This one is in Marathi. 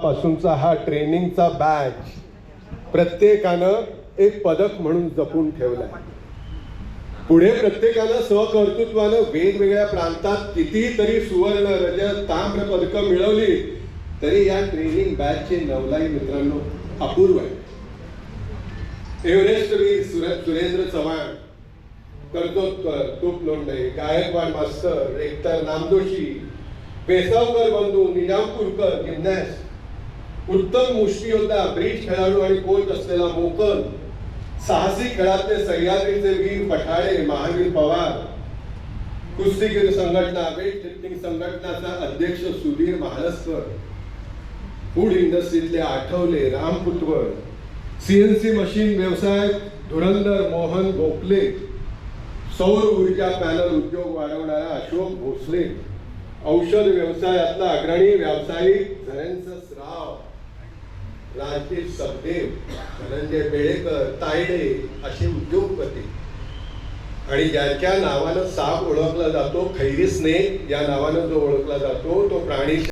पासूनचा हा ट्रेनिंगचा बॅच प्रत्येकानं एक पदक म्हणून जपून ठेवलाय. पुढे प्रत्येकानं स्वकर्तृत्वानं वेगवेगळ्या प्रांतात कितीतरी सुवर्ण रजत ताम्र पदकं मिळवली तरी या ट्रेनिंग बॅचची नवलाई मित्रांनो अपूर्व आहे. एव्हरेस्ट वीर सुरेंद्र चव्हाण, कर्जोत्कर, तूप लोंढे, गायकवाड मास्तर, एकतर नामदोशी, पेसावकर बंधू, निजामपूरकर, जिम्नॅस्ट, उत्तम मुष्टियोद्धा, ब्रिज खेळाडू आणि कोच असलेला मोकल, साहसी खेळातले सह्याद्रीचे वीर पठाळे, महावीर पवार, कुस्तीगीर संघटना, वेट लिफ्टिंग संघटनाचा अध्यक्ष सुधीर महालस्कर, फूड इंडस्ट्रीतले आठवले, राम पुतवळ, सीएनसी मशीन व्यवसाय धुरंधर मोहन गोखले, सौर ऊर्जा पॅनल उद्योग वाढवणारा अशोक भोसले, औषध व्यवसायातला अग्रणी व्यावसायिक धनंजय राव, राजेश सबदेव, धनंजय बेळेकर, तायडे असे उद्योगपती आणि ज्यांच्या नावानं साप ओळखला जातो, खैरी स्नेक या नावानं जो ओळखला जातो तो प्राणी